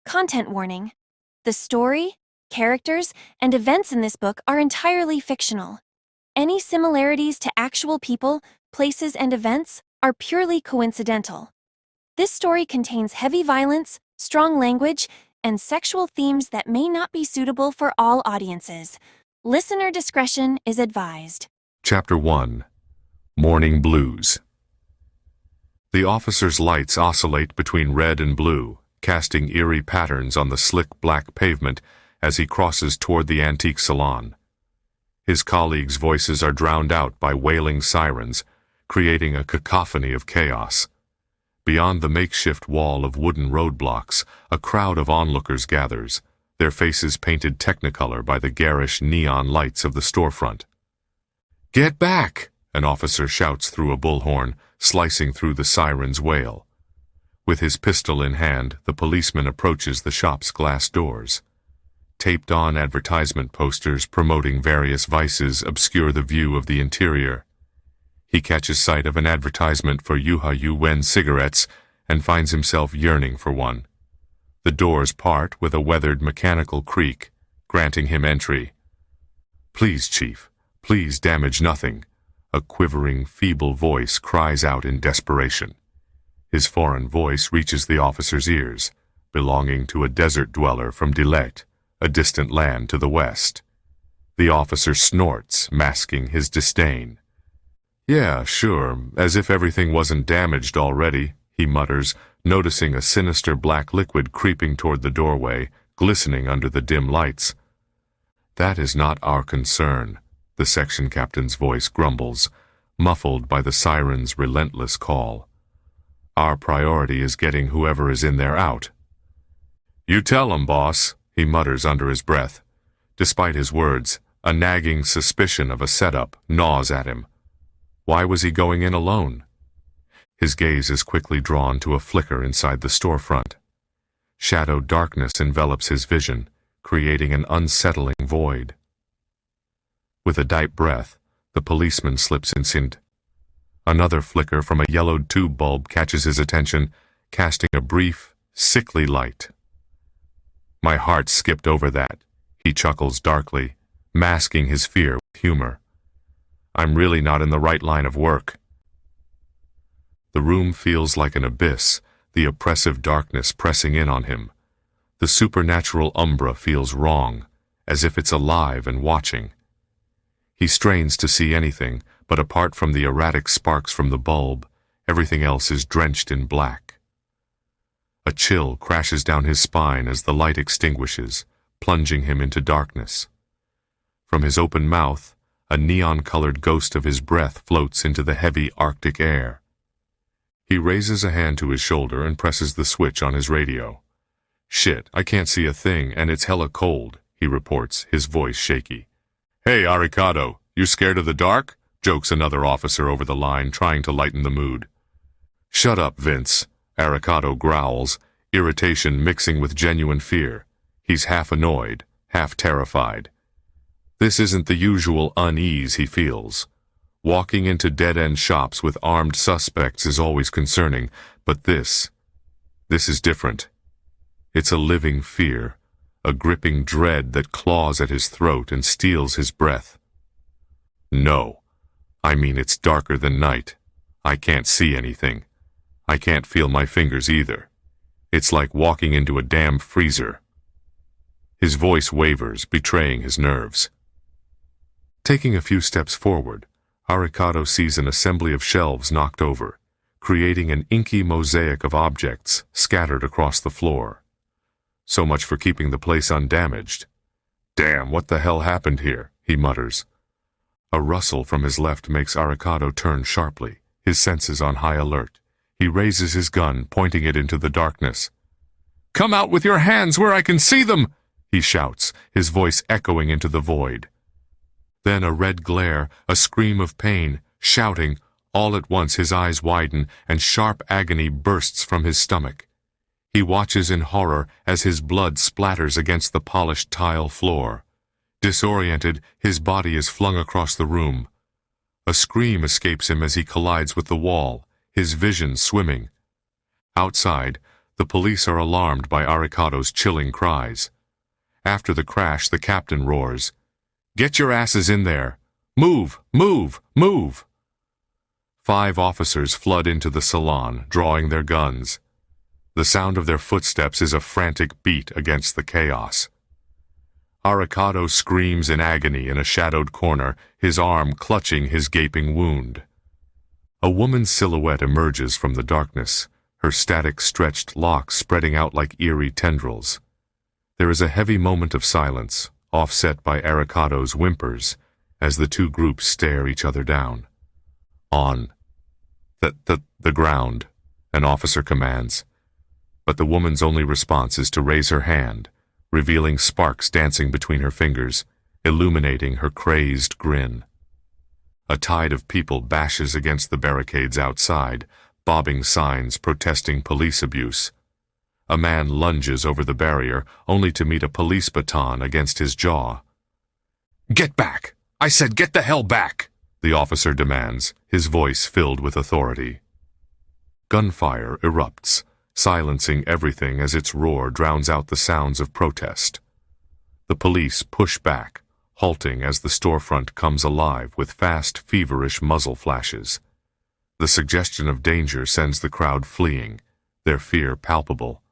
Content warning. The story, characters, and events in this book are entirely fictional. Any similarities to actual people, places, and events are purely coincidental. This story contains heavy violence, strong language, and sexual themes that may not be suitable for all audiences. Listener discretion is advised. Chapter 1. Morning Blues. The officer's lights oscillate between red and blue, casting eerie patterns on the slick black pavement as he crosses toward the antique salon. His colleagues' voices are drowned out by wailing sirens, creating a cacophony of chaos. Beyond the makeshift wall of wooden roadblocks, a crowd of onlookers gathers, their faces painted technicolor by the garish neon lights of the storefront. "Get back!" an officer shouts through a bullhorn, slicing through the siren's wail. With his pistol in hand, the policeman approaches the shop's glass doors. Taped-on advertisement posters promoting various vices obscure the view of the interior. He catches sight of an advertisement for Yuha Wen cigarettes and finds himself yearning for one. The doors part with a weathered mechanical creak, granting him entry. "Please, Chief, please damage nothing," a quivering, feeble voice cries out in desperation. His foreign voice reaches the officer's ears, belonging to a desert dweller from Dilet, a distant land to the west. The officer snorts, masking his disdain. "Yeah, sure, as if everything wasn't damaged already," he mutters, noticing a sinister black liquid creeping toward the doorway, glistening under the dim lights. "That is not our concern," the section captain's voice grumbles, muffled by the siren's relentless call. "Our priority is getting whoever is in there out." "You tell him, boss," he mutters under his breath. Despite his words, a nagging suspicion of a setup gnaws at him. Why was he going in alone? His gaze is quickly drawn to a flicker inside the storefront. Shadow darkness envelops his vision, creating an unsettling void. With a deep breath, the policeman slips inside. Another flicker from a yellowed tube bulb catches his attention, casting a brief, sickly light. "My heart skipped over that," he chuckles darkly, masking his fear with humor. "I'm really not in the right line of work." The room feels like an abyss, the oppressive darkness pressing in on him. The supernatural umbra feels wrong, as if it's alive and watching. He strains to see anything, but apart from the erratic sparks from the bulb, everything else is drenched in black. A chill crashes down his spine as the light extinguishes, plunging him into darkness. From his open mouth, a neon-colored ghost of his breath floats into the heavy Arctic air. He raises a hand to his shoulder and presses the switch on his radio. "Shit, I can't see a thing, and it's hella cold," he reports, his voice shaky. "Hey, Arikado, you scared of the dark?" jokes another officer over the line, trying to lighten the mood. "Shut up, Vince," Arikado growls, irritation mixing with genuine fear. He's half annoyed, half terrified. This isn't the usual unease he feels. Walking into dead-end shops with armed suspects is always concerning, but this is different. It's a living fear, a gripping dread that claws at his throat and steals his breath. "No, I mean it's darker than night. I can't see anything. I can't feel my fingers either. It's like walking into a damn freezer." His voice wavers, betraying his nerves. Taking a few steps forward, Arikado sees an assembly of shelves knocked over, creating an inky mosaic of objects scattered across the floor. So much for keeping the place undamaged. "Damn, what the hell happened here?" he mutters. A rustle from his left makes Arikado turn sharply, his senses on high alert. He raises his gun, pointing it into the darkness. "Come out with your hands where I can see them!" he shouts, his voice echoing into the void. Then a red glare, a scream of pain, shouting. All at once his eyes widen and sharp agony bursts from his stomach. He watches in horror as his blood splatters against the polished tile floor. Disoriented, his body is flung across the room. A scream escapes him as he collides with the wall, his vision swimming. Outside, The police are alarmed by Aricado's chilling cries. After the crash, the captain roars, "Get your asses in there! Move! Move! Move!" 5 officers flood into the salon, drawing their guns. The sound of their footsteps is a frantic beat against the chaos. Aricado screams in agony in a shadowed corner, his arm clutching his gaping wound. A woman's silhouette emerges from the darkness, her static stretched locks spreading out like eerie tendrils. There is a heavy moment of silence, offset by Aricado's whimpers, as the 2 groups stare each other down. "On the ground," an officer commands, but the woman's only response is to raise her hand, revealing sparks dancing between her fingers, illuminating her crazed grin. A tide of people bashes against the barricades outside, bobbing signs protesting police abuse. A man lunges over the barrier, only to meet a police baton against his jaw. "Get back! I said get the hell back!" the officer demands, his voice filled with authority. Gunfire erupts, silencing everything as its roar drowns out the sounds of protest. The police push back, halting as the storefront comes alive with fast, feverish muzzle flashes. The suggestion of danger sends the crowd fleeing, their fear palpable.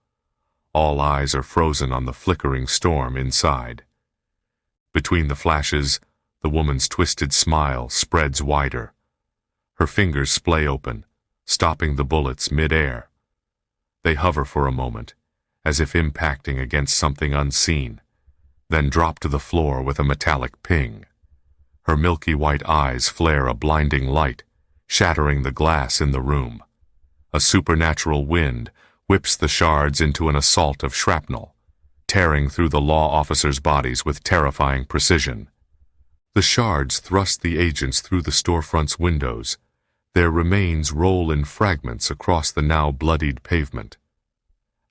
All eyes are frozen on the flickering storm inside. Between the flashes, the woman's twisted smile spreads wider. Her fingers splay open, stopping the bullets mid-air. They hover for a moment, as if impacting against something unseen, then drop to the floor with a metallic ping. Her milky white eyes flare a blinding light, shattering the glass in the room. A supernatural wind whips the shards into an assault of shrapnel, tearing through the law officers' bodies with terrifying precision. The shards thrust the agents through the storefront's windows. Their remains roll in fragments across the now bloodied pavement.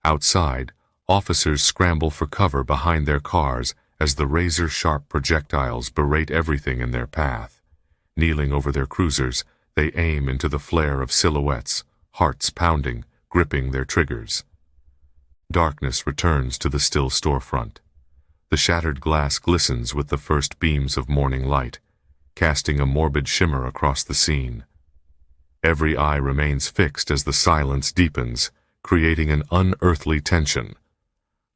Outside, officers scramble for cover behind their cars as the razor-sharp projectiles berate everything in their path. Kneeling over their cruisers, they aim into the flare of silhouettes, hearts pounding, gripping their triggers. Darkness returns to the still storefront. The shattered glass glistens with the first beams of morning light, casting a morbid shimmer across the scene. Every eye remains fixed as the silence deepens, creating an unearthly tension.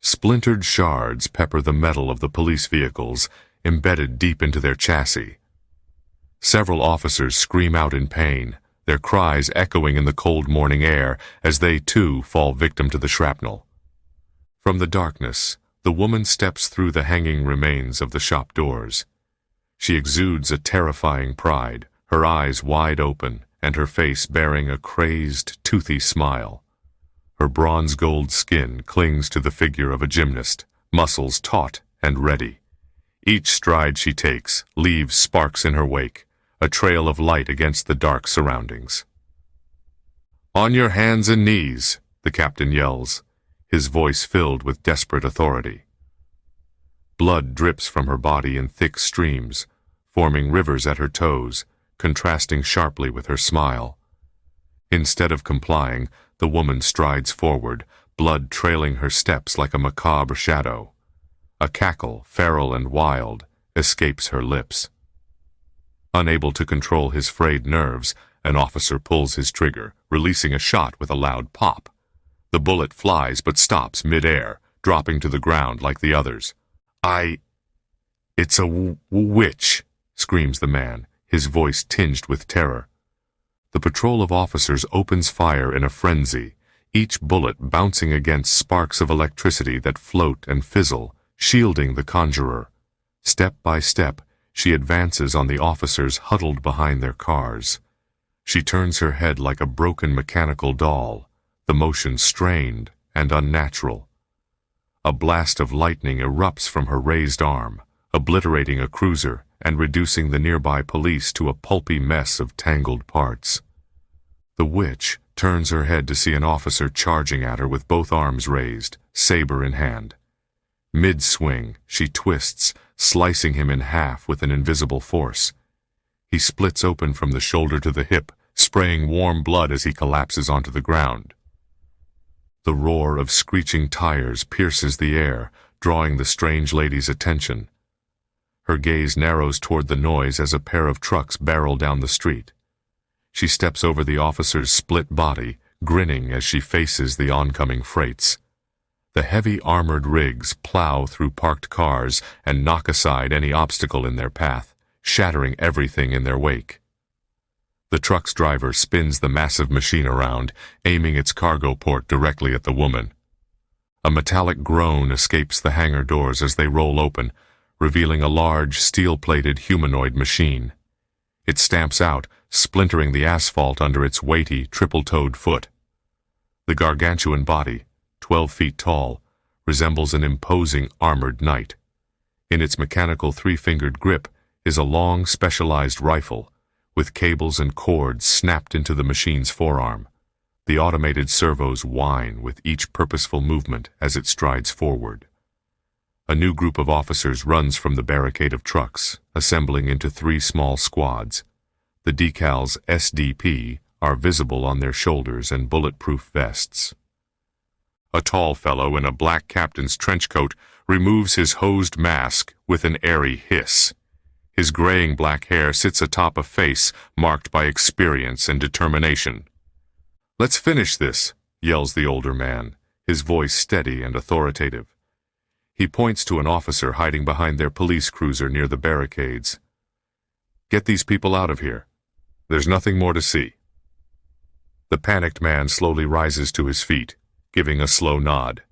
Splintered shards pepper the metal of the police vehicles, embedded deep into their chassis. Several officers scream out in pain, their cries echoing in the cold morning air as they too fall victim to the shrapnel. From the darkness, the woman steps through the hanging remains of the shop doors. She exudes a terrifying pride, her eyes wide open and her face bearing a crazed, toothy smile. Her bronze-gold skin clings to the figure of a gymnast, muscles taut and ready. Each stride she takes leaves sparks in her wake, a trail of light against the dark surroundings. "On your hands and knees," the captain yells, his voice filled with desperate authority. Blood drips from her body in thick streams, forming rivers at her toes, contrasting sharply with her smile. Instead of complying, the woman strides forward, blood trailing her steps like a macabre shadow. A cackle, feral and wild, escapes her lips. Unable to control his frayed nerves, an officer pulls his trigger, releasing a shot with a loud pop. The bullet flies but stops mid-air, dropping to the ground like the others. It's a witch," screams the man, his voice tinged with terror. The patrol of officers opens fire in a frenzy, each bullet bouncing against sparks of electricity that float and fizzle, shielding the conjurer. Step by step, she advances on the officers huddled behind their cars. She turns her head like a broken mechanical doll, the motion strained and unnatural. A blast of lightning erupts from her raised arm, obliterating a cruiser and reducing the nearby police to a pulpy mess of tangled parts. The witch turns her head to see an officer charging at her with both arms raised, saber in hand. Mid-swing, she twists, slicing him in half with an invisible force. He splits open from the shoulder to the hip, spraying warm blood as he collapses onto the ground. The roar of screeching tires pierces the air, drawing the strange lady's attention. Her gaze narrows toward the noise as a pair of trucks barrel down the street. She steps over the officer's split body, grinning as she faces the oncoming freights. The heavy armored rigs plow through parked cars and knock aside any obstacle in their path, shattering everything in their wake. The truck's driver spins the massive machine around, aiming its cargo port directly at the woman. A metallic groan escapes the hangar doors as they roll open, revealing a large, steel-plated humanoid machine. It stamps out, splintering the asphalt under its weighty, triple-toed foot. The gargantuan body, 12 feet tall, resembles an imposing armored knight. In its mechanical three-fingered grip is a long, specialized rifle, with cables and cords snapped into the machine's forearm. The automated servos whine with each purposeful movement as it strides forward. A new group of officers runs from the barricade of trucks, assembling into 3 small squads. The decals SDP are visible on their shoulders and bulletproof vests. A tall fellow in a black captain's trench coat removes his hosed mask with an airy hiss. His graying black hair sits atop a face marked by experience and determination. "Let's finish this," yells the older man, his voice steady and authoritative. He points to an officer hiding behind their police cruiser near the barricades. "Get these people out of here. There's nothing more to see." The panicked man slowly rises to his feet, giving a slow nod.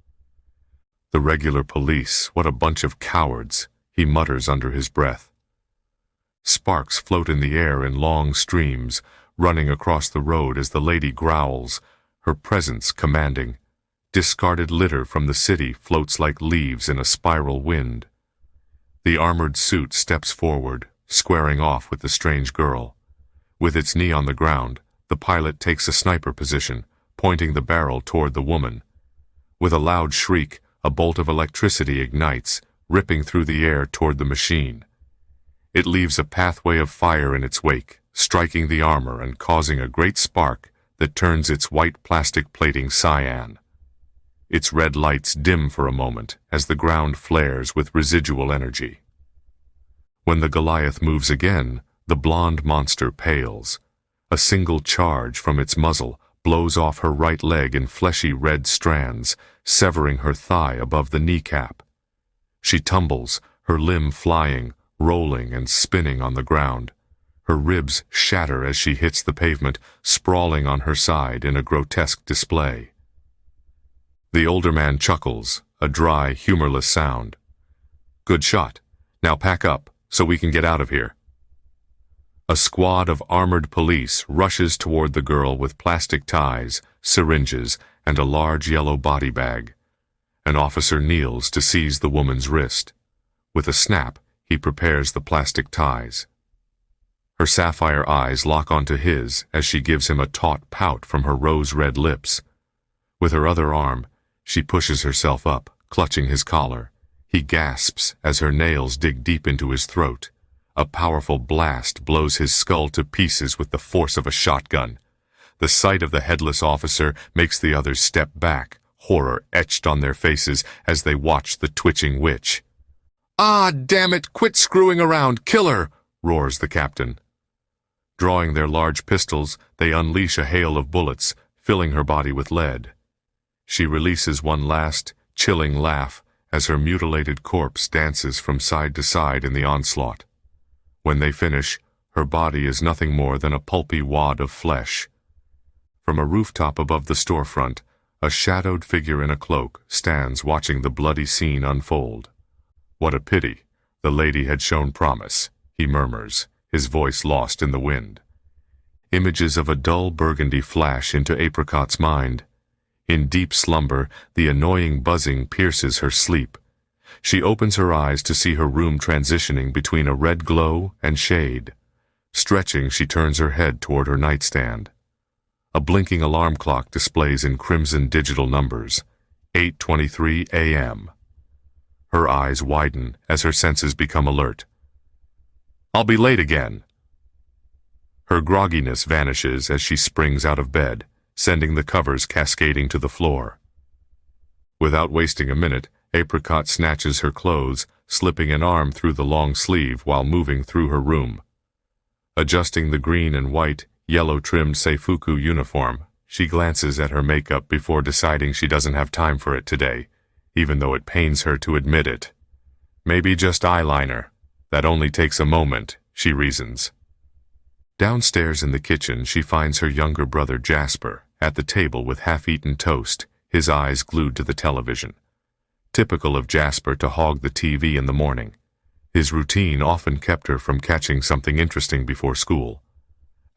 "The regular police, what a bunch of cowards," he mutters under his breath. Sparks float in the air in long streams, running across the road as the lady growls, her presence commanding. Discarded litter from the city floats like leaves in a spiral wind. The armored suit steps forward, squaring off with the strange girl. With its knee on the ground, the pilot takes a sniper position, pointing the barrel toward the woman. With a loud shriek, a bolt of electricity ignites, ripping through the air toward the machine. It leaves a pathway of fire in its wake, striking the armor and causing a great spark that turns its white plastic plating cyan. Its red lights dim for a moment as the ground flares with residual energy. When the Goliath moves again, the blonde monster pales. A single charge from its muzzle blows off her right leg in fleshy red strands, severing her thigh above the kneecap. She tumbles, her limb flying, rolling and spinning on the ground. Her ribs shatter as she hits the pavement, sprawling on her side in a grotesque display. The older man chuckles, a dry, humorless sound. "Good shot. Now pack up, so we can get out of here." A squad of armored police rushes toward the girl with plastic ties, syringes, and a large yellow body bag. An officer kneels to seize the woman's wrist. With a snap, he prepares the plastic ties. Her sapphire eyes lock onto his as she gives him a taut pout from her rose-red lips. With her other arm, she pushes herself up, clutching his collar. He gasps as her nails dig deep into his throat. A powerful blast blows his skull to pieces with the force of a shotgun. The sight of the headless officer makes the others step back, horror etched on their faces as they watch the twitching witch. "Ah, damn it, quit screwing around, kill her!" roars the captain. Drawing their large pistols, they unleash a hail of bullets, filling her body with lead. She releases one last, chilling laugh as her mutilated corpse dances from side to side in the onslaught. When they finish, her body is nothing more than a pulpy wad of flesh. From a rooftop above the storefront, a shadowed figure in a cloak stands watching the bloody scene unfold. "What a pity. The lady had shown promise," he murmurs, his voice lost in the wind. Images of a dull burgundy flash into Apricot's mind. In deep slumber, the annoying buzzing pierces her sleep. She opens her eyes to see her room transitioning between a red glow and shade. Stretching, she turns her head toward her nightstand. A blinking alarm clock displays in crimson digital numbers, 8:23 a.m. Her eyes widen as her senses become alert. "I'll be late again." Her grogginess vanishes as she springs out of bed, sending the covers cascading to the floor. Without wasting a minute, Apricot snatches her clothes, slipping an arm through the long sleeve while moving through her room. Adjusting the green and white, yellow-trimmed Seifuku uniform, she glances at her makeup before deciding she doesn't have time for it today, even though it pains her to admit it. Maybe just eyeliner. That only takes a moment, she reasons. Downstairs in the kitchen, she finds her younger brother Jasper at the table with half-eaten toast, his eyes glued to the television. Typical of Jasper to hog the TV in the morning. His routine often kept her from catching something interesting before school.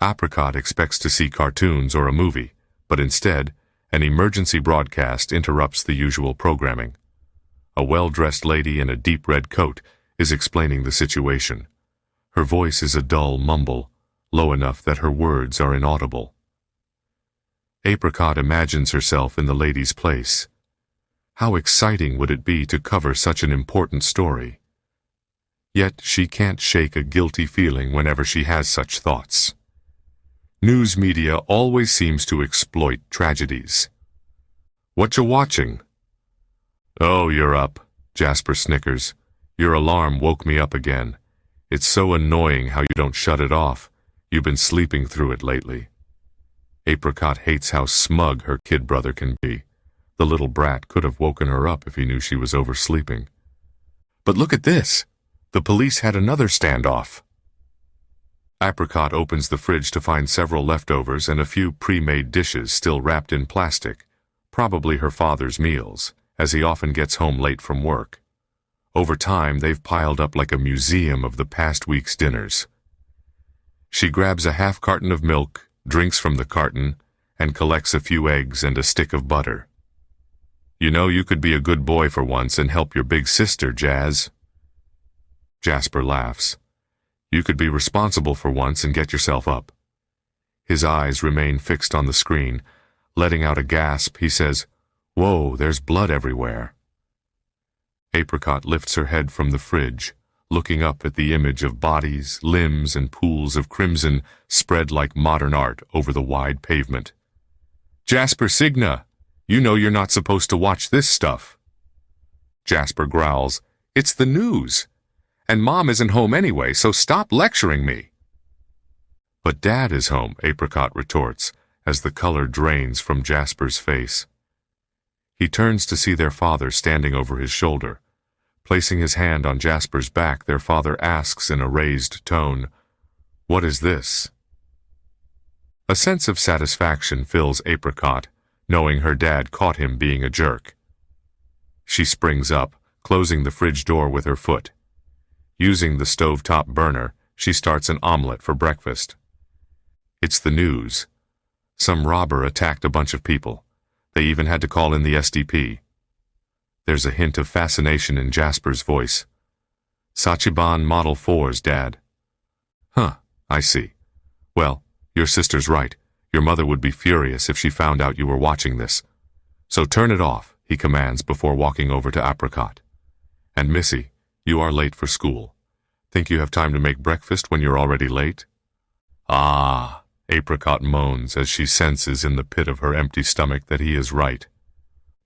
Apricot expects to see cartoons or a movie, but instead, an emergency broadcast interrupts the usual programming. A well-dressed lady in a deep red coat is explaining the situation. Her voice is a dull mumble, low enough that her words are inaudible. Apricot imagines herself in the lady's place. How exciting would it be to cover such an important story? Yet she can't shake a guilty feeling whenever she has such thoughts. News media always seems to exploit tragedies. "What you watching?" "Oh, you're up," Jasper snickers. "Your alarm woke me up again. It's so annoying how you don't shut it off. You've been sleeping through it lately." Apricot hates how smug her kid brother can be. The little brat could have woken her up if he knew she was oversleeping. "But look at this! The police had another standoff." Apricot opens the fridge to find several leftovers and a few pre-made dishes still wrapped in plastic, probably her father's meals, as he often gets home late from work. Over time, they've piled up like a museum of the past week's dinners. She grabs a half carton of milk, drinks from the carton, and collects a few eggs and a stick of butter. "You know, you could be a good boy for once and help your big sister, Jazz." Jasper laughs. "You could be responsible for once and get yourself up." His eyes remain fixed on the screen. Letting out a gasp, he says, "Whoa, there's blood everywhere." Apricot lifts her head from the fridge, looking up at the image of bodies, limbs, and pools of crimson spread like modern art over the wide pavement. "Jasper Signa, you know you're not supposed to watch this stuff." Jasper growls, "It's the news. And Mom isn't home anyway, so stop lecturing me." "But Dad is home," Apricot retorts, as the color drains from Jasper's face. He turns to see their father standing over his shoulder. Placing his hand on Jasper's back, their father asks in a raised tone, "What is this?" A sense of satisfaction fills Apricot, knowing her dad caught him being a jerk. She springs up, closing the fridge door with her foot. Using the stovetop burner, she starts an omelet for breakfast. It's the news. Some robber attacked a bunch of people. They even had to call in the SDP. There's a hint of fascination in Jasper's voice. "Sachiban Model 4s, Dad." "Huh, I see. Well, your sister's right. Your mother would be furious if she found out you were watching this. So turn it off," he commands before walking over to Apricot. "And Missy, you are late for school. Think you have time to make breakfast when you're already late?" "Ah," Apricot moans as she senses in the pit of her empty stomach that he is right.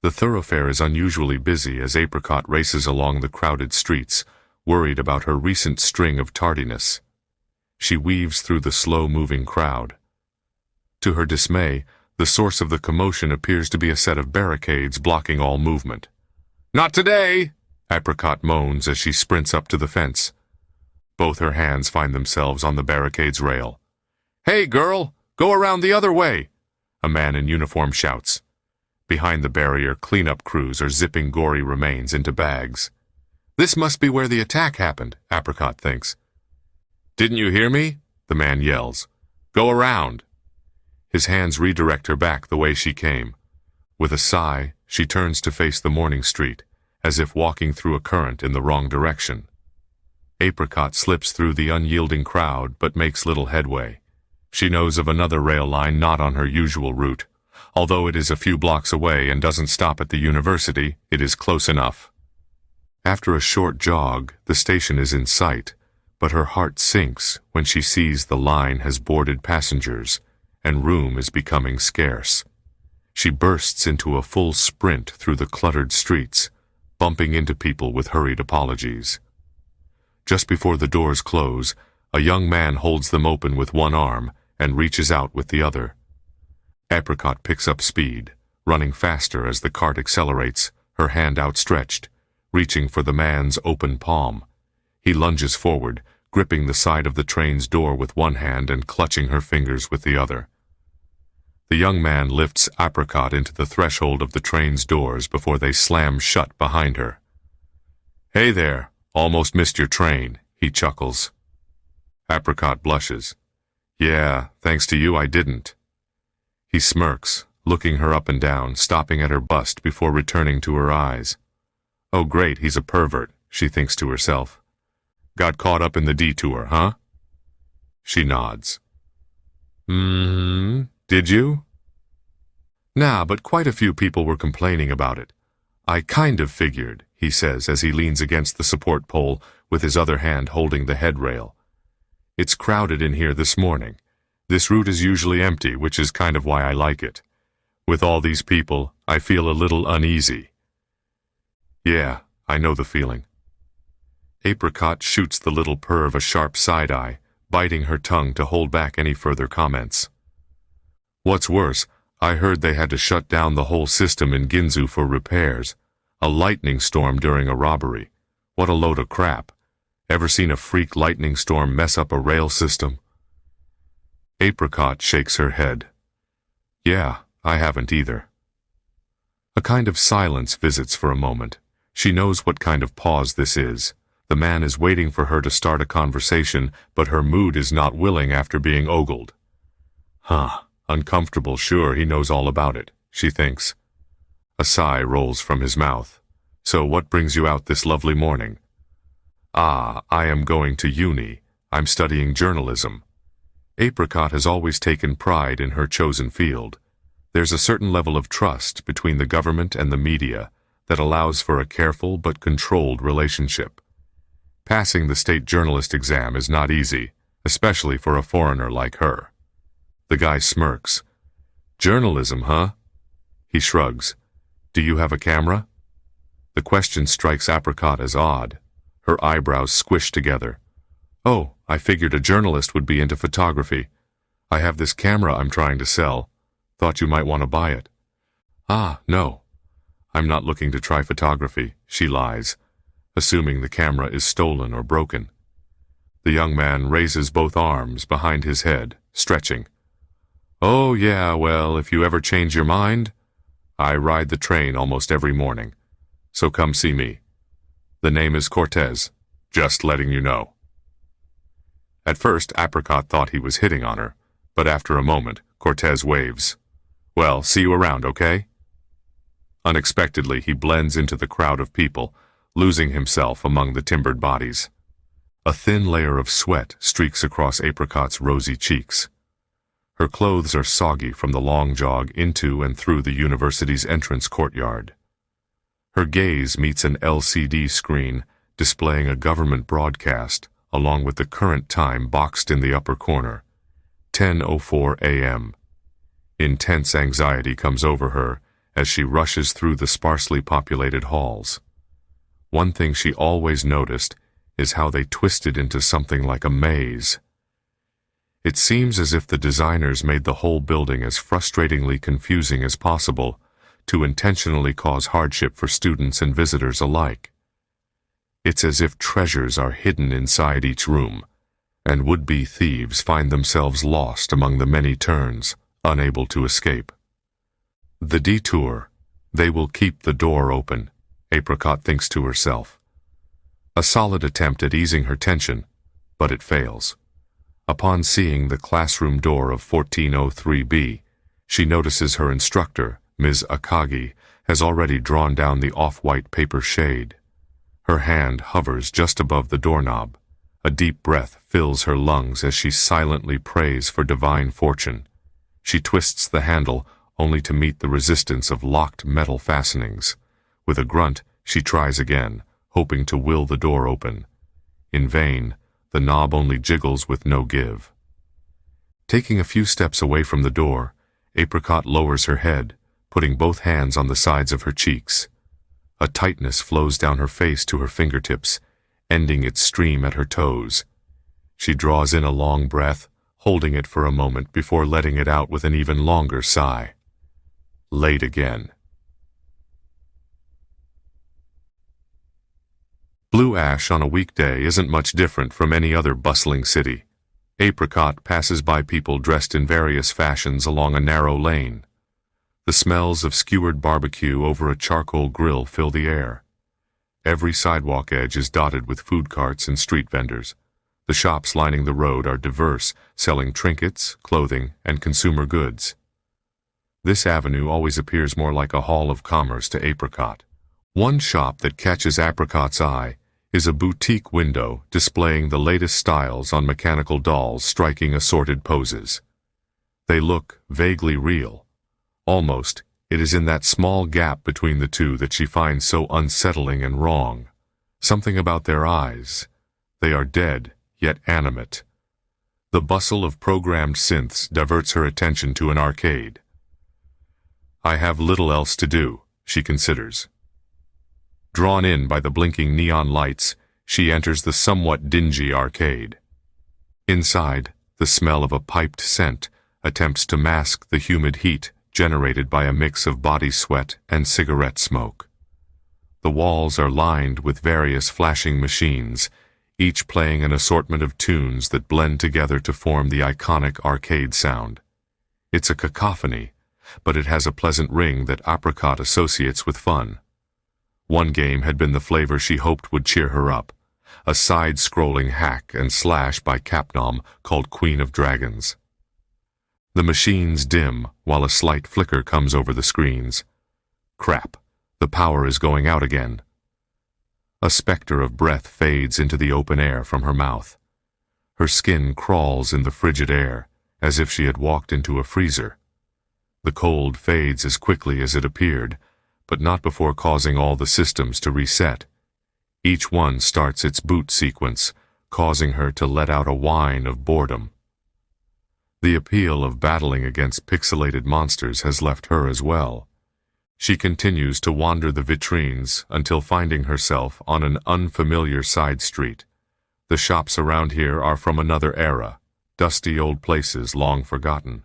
The thoroughfare is unusually busy as Apricot races along the crowded streets, worried about her recent string of tardiness. She weaves through the slow-moving crowd. To her dismay, the source of the commotion appears to be a set of barricades blocking all movement. "Not today!" Apricot moans as she sprints up to the fence. Both her hands find themselves on the barricade's rail. "Hey, girl, go around the other way!" a man in uniform shouts. Behind the barrier, cleanup crews are zipping gory remains into bags. This must be where the attack happened, Apricot thinks. "Didn't you hear me?" the man yells. "Go around." His hands redirect her back the way she came. With a sigh, she turns to face the morning street, as if walking through a current in the wrong direction. Apricot slips through the unyielding crowd but makes little headway. She knows of another rail line not on her usual route. Although it is a few blocks away and doesn't stop at the university, it is close enough. After a short jog, the station is in sight, but her heart sinks when she sees the line has boarded passengers and room is becoming scarce. She bursts into a full sprint through the cluttered streets, bumping into people with hurried apologies. Just before the doors close, a young man holds them open with one arm and reaches out with the other. Apricot picks up speed, running faster as the cart accelerates, her hand outstretched, reaching for the man's open palm. He lunges forward, gripping the side of the train's door with one hand and clutching her fingers with the other. The young man lifts Apricot into the threshold of the train's doors before they slam shut behind her. "Hey there, almost missed your train," he chuckles. Apricot blushes. "Yeah, thanks to you I didn't." He smirks, looking her up and down, stopping at her bust before returning to her eyes. Oh great, he's a pervert, she thinks to herself. Got caught up in the detour, huh? She nods. Did you? Nah, but quite a few people were complaining about it. I kind of figured, he says as he leans against the support pole with his other hand holding the headrail. It's crowded in here this morning. This route is usually empty, which is kind of why I like it. With all these people, I feel a little uneasy. Yeah, I know the feeling. Apricot shoots the little perv a sharp side-eye, biting her tongue to hold back any further comments. What's worse, I heard they had to shut down the whole system in Ginzu for repairs. A lightning storm during a robbery. What a load of crap. Ever seen a freak lightning storm mess up a rail system? Apricot shakes her head. Yeah, I haven't either. A kind of silence visits for a moment. She knows what kind of pause this is. The man is waiting for her to start a conversation, but her mood is not willing after being ogled. Uncomfortable, sure, he knows all about it, she thinks. A sigh rolls from his mouth. So what brings you out this lovely morning? I am going to uni. I'm studying journalism. Apricot has always taken pride in her chosen field. There's a certain level of trust between the government and the media that allows for a careful but controlled relationship. Passing the state journalist exam is not easy, especially for a foreigner like her. The guy smirks. Journalism, huh? He shrugs. Do you have a camera? The question strikes Apricot as odd. Her eyebrows squish together. Oh, I figured a journalist would be into photography. I have this camera I'm trying to sell. Thought you might want to buy it. No. I'm not looking to try photography, she lies, assuming the camera is stolen or broken. The young man raises both arms behind his head, stretching. Oh yeah, well, if you ever change your mind, I ride the train almost every morning. So come see me. The name is Cortez, just letting you know. At first, Apricot thought he was hitting on her, but after a moment, Cortez waves. Well, see you around, okay? Unexpectedly, he blends into the crowd of people, losing himself among the timbered bodies. A thin layer of sweat streaks across Apricot's rosy cheeks. Her clothes are soggy from the long jog into and through the university's entrance courtyard. Her gaze meets an LCD screen displaying a government broadcast along with the current time boxed in the upper corner, 10:04 a.m. Intense anxiety comes over her as she rushes through the sparsely populated halls. One thing she always noticed is how they twisted into something like a maze. It seems as if the designers made the whole building as frustratingly confusing as possible to intentionally cause hardship for students and visitors alike. It's as if treasures are hidden inside each room, and would-be thieves find themselves lost among the many turns, unable to escape. The detour. They will keep the door open, Apricot thinks to herself. A solid attempt at easing her tension, but it fails. Upon seeing the classroom door of 1403B, she notices her instructor, Ms. Akagi, has already drawn down the off-white paper shade. Her hand hovers just above the doorknob. A deep breath fills her lungs as she silently prays for divine fortune. She twists the handle only to meet the resistance of locked metal fastenings. With a grunt, she tries again, hoping to will the door open. In vain, the knob only jiggles with no give. Taking a few steps away from the door, Apricot lowers her head, putting both hands on the sides of her cheeks. A tightness flows down her face to her fingertips, ending its stream at her toes. She draws in a long breath, holding it for a moment before letting it out with an even longer sigh. Late again. Blue Ash on a weekday isn't much different from any other bustling city. Apricot passes by people dressed in various fashions along a narrow lane. The smells of skewered barbecue over a charcoal grill fill the air. Every sidewalk edge is dotted with food carts and street vendors. The shops lining the road are diverse, selling trinkets, clothing, and consumer goods. This avenue always appears more like a hall of commerce to Apricot. One shop that catches Apricot's eye is a boutique window displaying the latest styles on mechanical dolls striking assorted poses. They look vaguely real. Almost, it is in that small gap between the two that she finds so unsettling and wrong. Something about their eyes. They are dead, yet animate. The bustle of programmed synths diverts her attention to an arcade. I have little else to do, she considers. Drawn in by the blinking neon lights, she enters the somewhat dingy arcade. Inside, the smell of a piped scent attempts to mask the humid heat generated by a mix of body sweat and cigarette smoke. The walls are lined with various flashing machines, each playing an assortment of tunes that blend together to form the iconic arcade sound. It's a cacophony, but it has a pleasant ring that Apricot associates with fun. One game had been the flavor she hoped would cheer her up, a side-scrolling hack and slash by Capcom called Queen of Dragons. The machines dim while a slight flicker comes over the screens. Crap, the power is going out again. A specter of breath fades into the open air from her mouth. Her skin crawls in the frigid air, as if she had walked into a freezer. The cold fades as quickly as it appeared, but not before causing all the systems to reset. Each one starts its boot sequence, causing her to let out a whine of boredom. The appeal of battling against pixelated monsters has left her as well. She continues to wander the vitrines until finding herself on an unfamiliar side street. The shops around here are from another era, dusty old places long forgotten.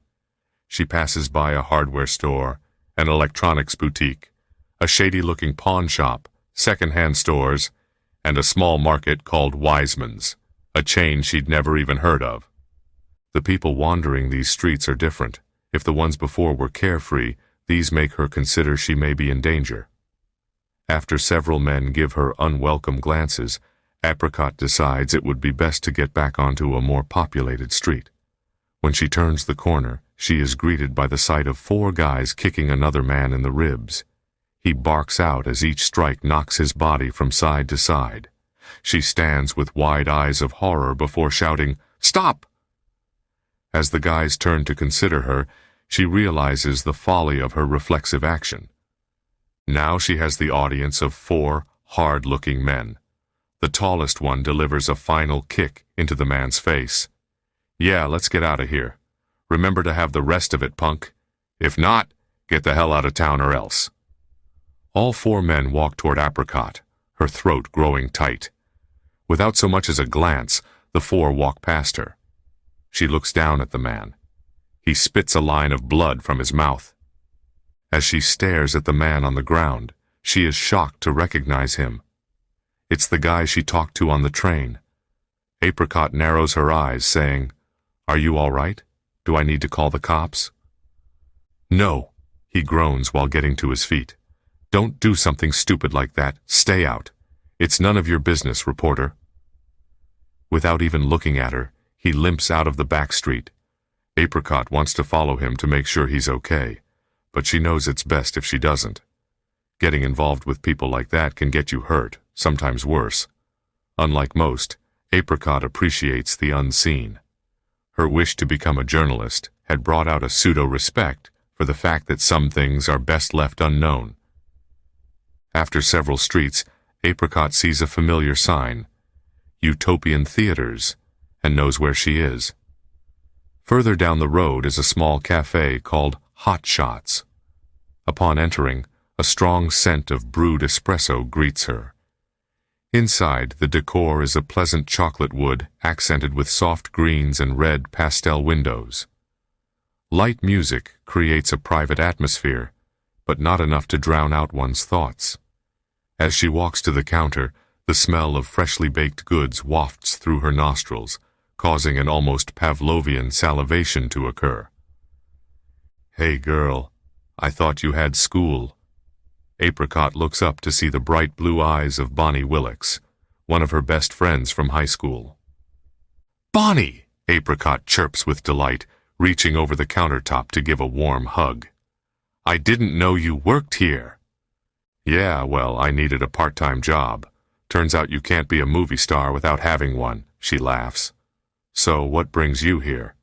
She passes by a hardware store, an electronics boutique, a shady-looking pawn shop, second-hand stores, and a small market called Wiseman's, a chain she'd never even heard of. The people wandering these streets are different. If the ones before were carefree, these make her consider she may be in danger. After several men give her unwelcome glances, Apricot decides it would be best to get back onto a more populated street. When she turns the corner, she is greeted by the sight of 4 guys kicking another man in the ribs. He barks out as each strike knocks his body from side to side. She stands with wide eyes of horror before shouting, "Stop!" As the guys turn to consider her, she realizes the folly of her reflexive action. Now she has the audience of 4 hard-looking men. The tallest one delivers a final kick into the man's face. "Yeah, let's get out of here. Remember to have the rest of it, punk. If not, get the hell out of town or else." All 4 men walk toward Apricot, her throat growing tight. Without so much as a glance, the 4 walk past her. She looks down at the man. He spits a line of blood from his mouth. As she stares at the man on the ground, she is shocked to recognize him. It's the guy she talked to on the train. Apricot narrows her eyes, saying, "Are you all right? Do I need to call the cops?" "No," he groans while getting to his feet. "Don't do something stupid like that. Stay out. It's none of your business, reporter." Without even looking at her, he limps out of the back street. Apricot wants to follow him to make sure he's okay, but she knows it's best if she doesn't. Getting involved with people like that can get you hurt, sometimes worse. Unlike most, Apricot appreciates the unseen. Her wish to become a journalist had brought out a pseudo-respect for the fact that some things are best left unknown. After several streets, Apricot sees a familiar sign, Utopian Theaters, and knows where she is. Further down the road is a small cafe called Hot Shots. Upon entering, a strong scent of brewed espresso greets her. Inside, the decor is a pleasant chocolate wood accented with soft greens and red pastel windows. Light music creates a private atmosphere, but not enough to drown out one's thoughts. As she walks to the counter, the smell of freshly baked goods wafts through her nostrils, causing an almost Pavlovian salivation to occur. "Hey girl, I thought you had school." Apricot looks up to see the bright blue eyes of Bonnie Willix, one of her best friends from high school. "Bonnie!" Apricot chirps with delight, reaching over the countertop to give a warm hug. "I didn't know you worked here." "Yeah, well, I needed a part-time job. Turns out you can't be a movie star without having one," she laughs. "So what brings you here?"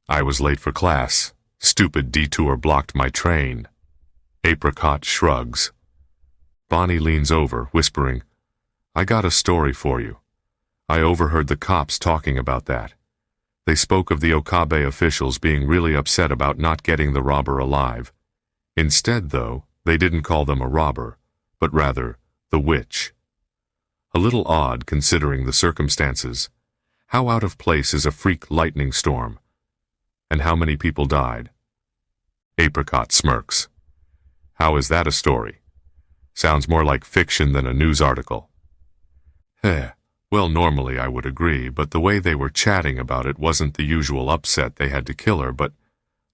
"I was late for class. Stupid detour blocked my train." Apricot shrugs. Bonnie leans over, whispering, "I got a story for you. I overheard the cops talking about that. They spoke of the Okabe officials being really upset about not getting the robber alive. Instead, though, they didn't call them a robber, but rather the witch. A little odd considering the circumstances. How out of place is a freak lightning storm? And how many people died?" Apricot smirks. "How is that a story? Sounds more like fiction than a news article." Well, normally I would agree, but the way they were chatting about it wasn't the usual upset they had to kill her, but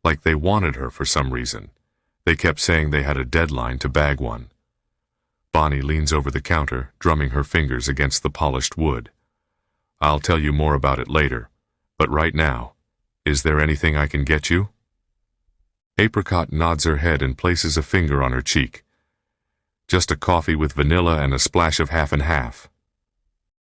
like they wanted her for some reason. They kept saying they had a deadline to bag one." Bonnie leans over the counter, drumming her fingers against the polished wood. "I'll tell you more about it later, but right now, is there anything I can get you?" Apricot nods her head and places a finger on her cheek. "Just a coffee with vanilla and a splash of half and half."